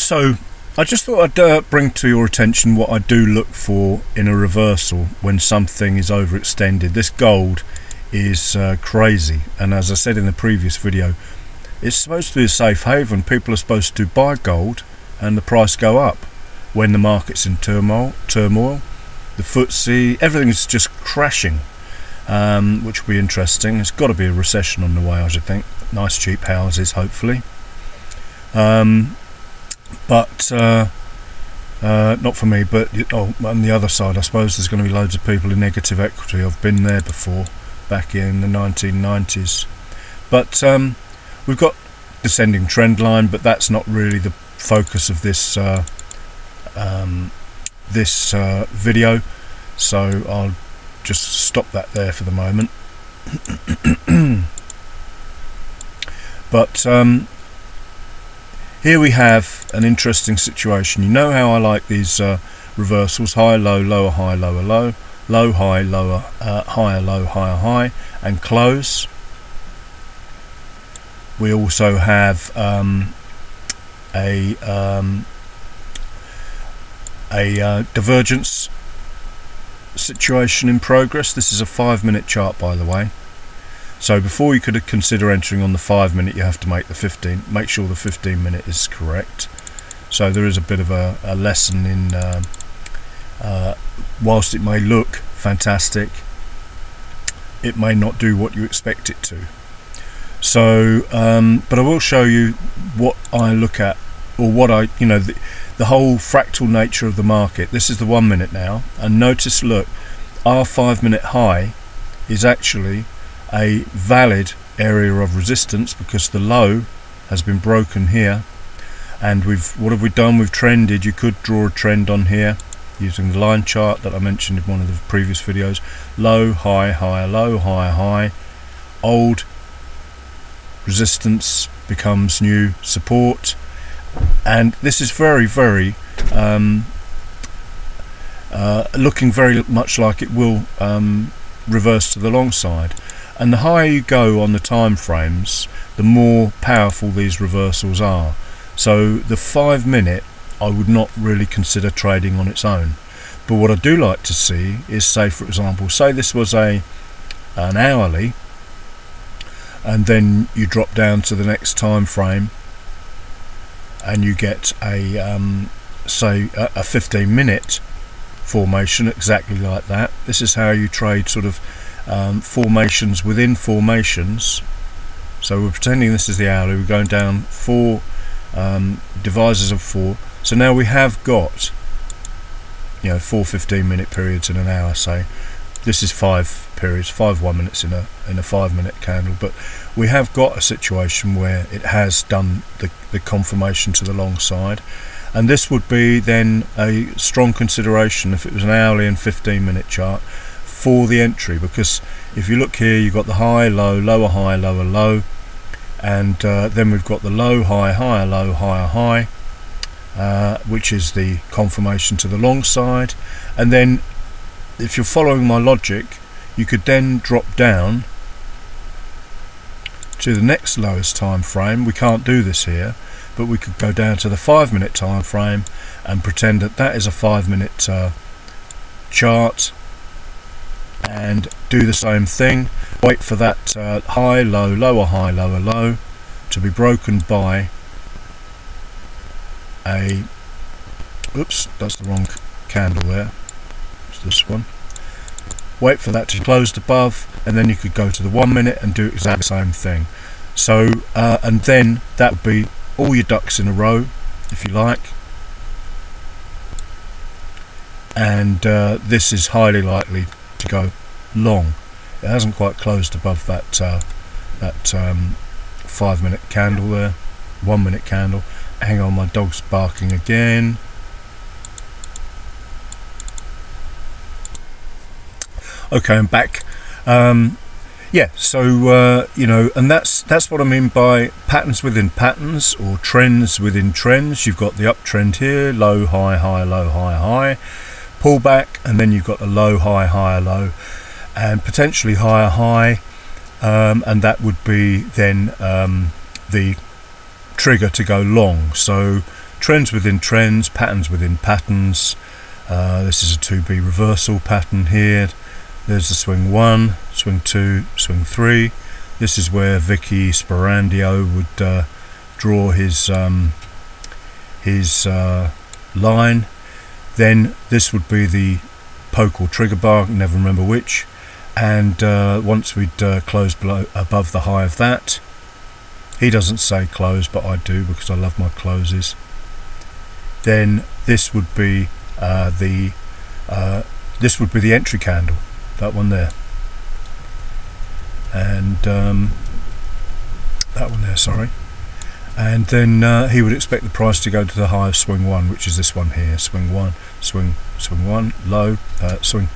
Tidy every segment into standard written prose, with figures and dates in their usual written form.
So I just thought I'd bring to your attention what I do look for in a reversal when something is overextended. This gold is crazy, and as I said in the previous video, it's supposed to be a safe haven. People are supposed to buy gold and the price go up when the market's in turmoil. The FTSE, everything's just crashing, which will be interesting. There's got to be a recession on the way, I should think. Nice cheap houses, hopefully. But not for me. But on the other side, I suppose there's going to be loads of people in negative equity. I've been there before, back in the 1990s. But we've got descending trend line, but that's not really the focus of this video, so I'll just stop that there for the moment. But here we have an interesting situation. You know how I like these reversals: high, low, lower, high, lower, low, low, high, lower, higher, low, higher, high, and close. We also have a divergence situation in progress. This is a 5-minute chart, by the way. So before you could consider entering on the 5-minute, you have to make sure the 15-minute is correct. So there is a bit of a lesson in whilst it may look fantastic, it may not do what you expect it to. So but I will show you what I look at, or what I, the whole fractal nature of the market. This is the 1 minute now, and notice, look, our 5-minute high is actually a valid area of resistance because the low has been broken here, and what have we done? We've trended. You could draw a trend on here using the line chart that I mentioned in one of the previous videos. Low, high, higher, low, higher, high. Old resistance becomes new support, and this is very, very looking very much like it will reverse to the long side. And the higher you go on the time frames, the more powerful these reversals are. So the 5-minute I would not really consider trading on its own, but what I do like to see is, say for example, say this was an hourly, and then you drop down to the next time frame and you get a say a 15-minute formation exactly like that. This is how you trade sort of formations within formations. So we're pretending this is the hourly, we're going down 4 divisors of 4. So now we have got 4 15-minute periods in an hour. Say this is 5 periods, 5 1 minutes in a 5-minute candle, but we have got a situation where it has done the confirmation to the long side, and this would be then a strong consideration if it was an hourly and 15-minute chart for the entry, because if you look here, you've got the high, low, lower, high, lower, low, and then we've got the low, high, higher, low, higher, high, which is the confirmation to the long side. And then if you're following my logic, you could then drop down to the next lowest time frame. We can't do this here, but we could go down to the 5-minute time frame and pretend that that is a 5-minute chart, and do the same thing. Wait for that high, low, lower, high, lower, low to be broken by a, oops, that's the wrong candle there, it's this one. Wait for that to close above, and then you could go to the 1 minute and do exactly the same thing. So and then that would be all your ducks in a row, if you like, and this is highly likely to go long. It hasn't quite closed above that 5-minute candle there, 1 minute candle. Hang on, my dog's barking again. Okay, I'm back. Yeah, so and that's what I mean by patterns within patterns, or trends within trends. You've got the uptrend here, low, high, high, low, high, high, pullback, and then you've got the low, high, higher, low, and potentially higher high, and that would be then the trigger to go long. So trends within trends, patterns within patterns. This is a 2B reversal pattern here. There's the swing 1, swing 2, swing 3. This is where Vicky Sperandio would draw his line. Then this would be the poke or trigger bar, never remember which. And once we'd closed above the high of that, he doesn't say close, but I do because I love my closes. Then this would be the entry candle, that one there, and that one there, sorry. And then he would expect the price to go to the high of swing 1, which is this one here. Swing 1, swing 1, low, swing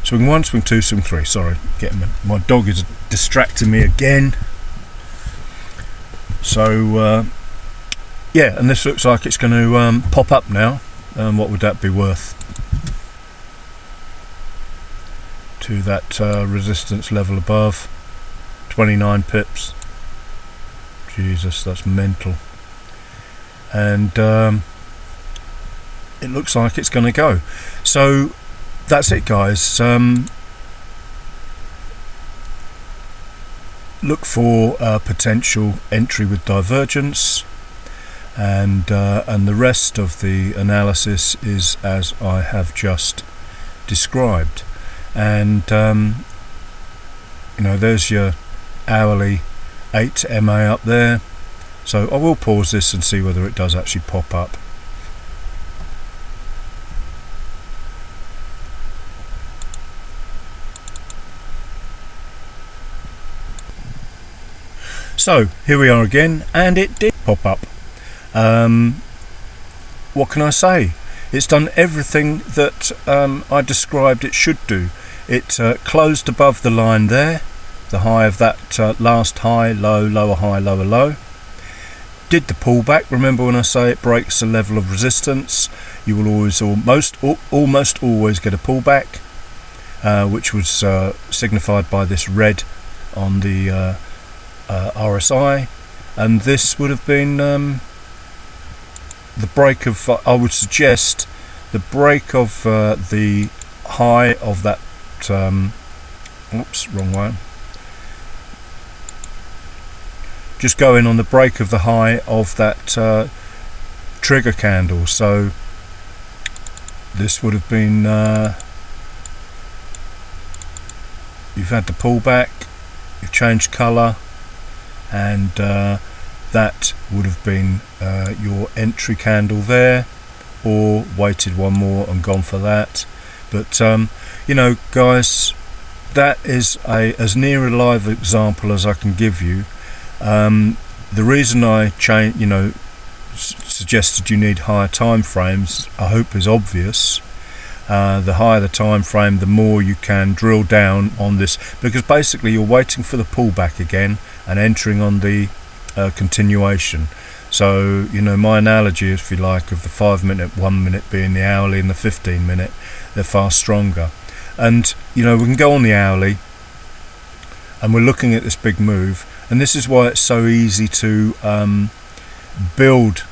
1, swing 2, swing 3. Sorry, my dog is distracting me again. So yeah, and this looks like it's going to pop up now. What would that be worth to that resistance level above? 29 pips. Jesus, that's mental. And it looks like it's going to go. So that's it, guys. Look for potential entry with divergence, and the rest of the analysis is as I have just described. And you know, there's your hourly 8 MA up there. So I will pause this and see whether it does actually pop up. So here we are again, and it did pop up. What can I say? It's done everything that I described it should do. It closed above the line there, the high of that last high, low, lower high, lower low. Did the pullback. Remember when I say it breaks a level of resistance, you will always, almost always get a pullback, which was signified by this red on the RSI, and this would have been the break of, I would suggest, the break of the high of that, oops, wrong one. Just going on the break of the high of that trigger candle. So this would have been, you've had the pullback, you've changed colour, and that would have been your entry candle there, or waited one more and gone for that. But you know, guys, that is as near a live example as I can give you. The reason I suggested you need higher time frames, I hope is obvious. The higher the time frame, the more you can drill down on this, because basically you're waiting for the pullback again and entering on the continuation. So, you know, my analogy, if you like, of the 5 minute, 1 minute being the hourly, and the 15 minute, they're far stronger. And you know, we can go on the hourly, and we're looking at this big move, and this is why it's so easy to build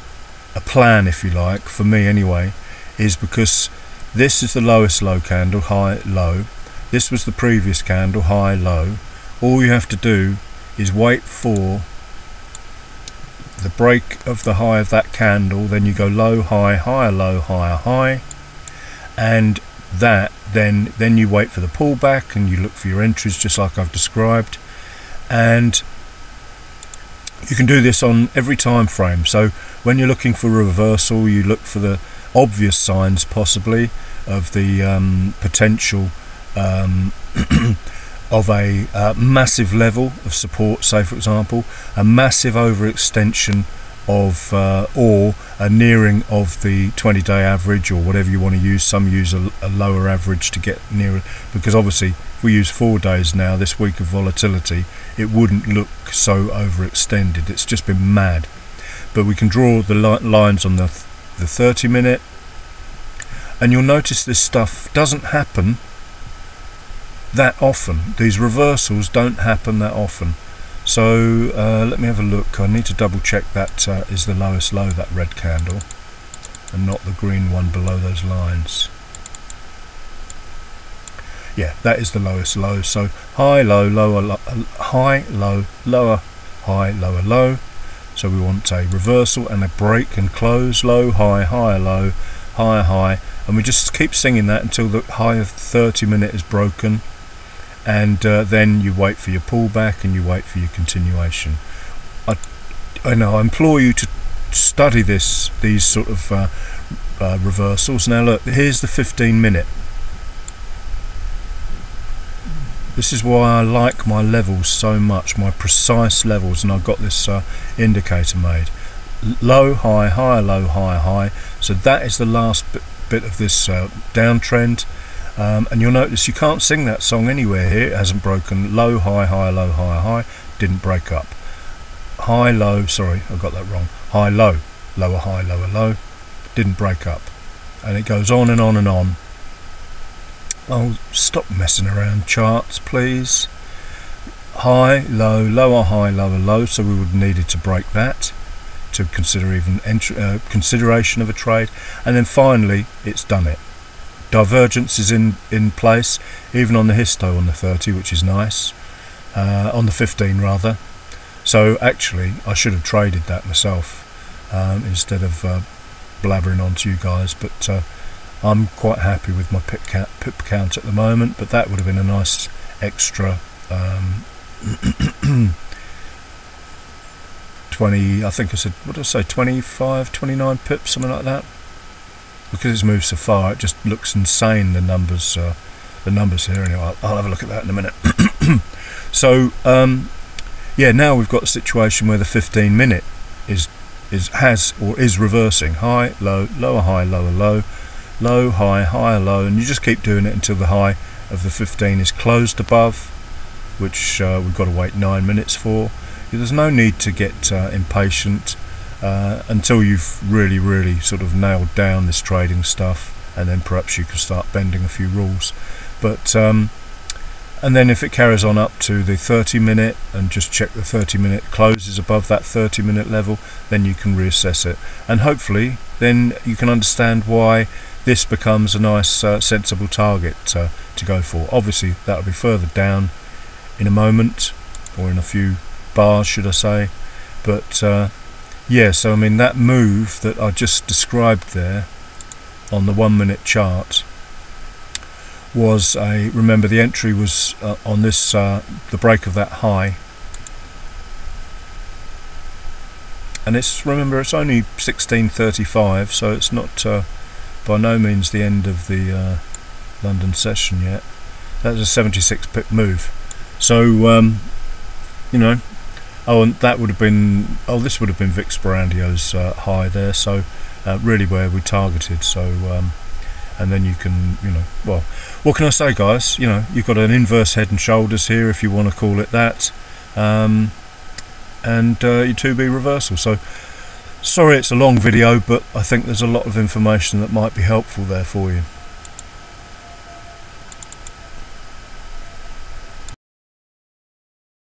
a plan, if you like, for me anyway, is because this is the lowest low candle, high, low. This was the previous candle, high, low. All you have to do is wait for the break of the high of that candle, then you go low, high, higher, low, higher, high, and that then you wait for the pullback and you look for your entries just like I've described. And you can do this on every time frame. So when you're looking for a reversal, you look for the obvious signs possibly of the potential of a massive level of support, say for example a massive overextension of or a nearing of the 20-day average, or whatever you want to use. Some use a lower average to get nearer, because obviously if we use 4 days now, this week of volatility, it wouldn't look so overextended. It's just been mad. But we can draw the lines on the 30 minute, and you'll notice this stuff doesn't happen that often. These reversals don't happen that often. So let me have a look. I need to double check that is the lowest low, that red candle, and not the green one below those lines. Yeah, that is the lowest low. So high, low, lower, high, low, lower, high, lower, low. So we want a reversal and a break and close, low, high, higher, low, higher, high, and we just keep singing that until the high of 30 minute is broken, and then you wait for your pullback and you wait for your continuation. I know I implore you to study these sort of reversals. Now look, here's the 15 minute. This is why I like my levels so much, my precise levels, and I've got this indicator made. Low, high, higher, low, higher, high. So that is the last bit of this downtrend, and you'll notice you can't sing that song anywhere here. It hasn't broken. Low, high, higher, low, higher, high. Didn't break up. High, low, sorry, I got that wrong. High, low, lower, high, lower, low. Didn't break up. And it goes on and on and on. Oh, stop messing around, charts, please. High, low, lower, high, lower, low. So we would needed to break that to consider even consideration of a trade. And then finally, it's done it. Divergence is in place, even on the histo on the 30, which is nice. On the 15 rather. So actually, I should have traded that myself instead of blabbering on to you guys. But I'm quite happy with my pip count at the moment, but that would have been a nice extra 20, I think I said, what did I say, 25, 29 pips, something like that. Because it's moved so far, it just looks insane, the numbers here. Anyway, I'll have a look at that in a minute. So yeah, now we've got a situation where the 15 minute is reversing. High, low, lower, high, lower, low, low, high, higher, low, and you just keep doing it until the high of the 15 is closed above, which we've got to wait 9 minutes for. There's no need to get impatient until you've really sort of nailed down this trading stuff, and then perhaps you can start bending a few rules. But and then if it carries on up to the 30 minute and just check the 30 minute closes above that 30 minute level, then you can reassess it, and hopefully then you can understand why this becomes a nice sensible target to go for. Obviously that'll be further down in a moment, or in a few bars should I say, but yeah, so I mean that move that I just described there on the 1 minute chart was remember the entry was on this the break of that high, and remember it's only 16:35, so it's not by no means the end of the London session yet. That's a 76 pip move, so you know, and that would have been, this would have been Vix Barandio's high there, so really where we targeted. So and then you can, well, what can I say, guys? You've got an inverse head and shoulders here, if you want to call it that, and your 2B reversal. So sorry it's a long video, but I think there's a lot of information that might be helpful there for you.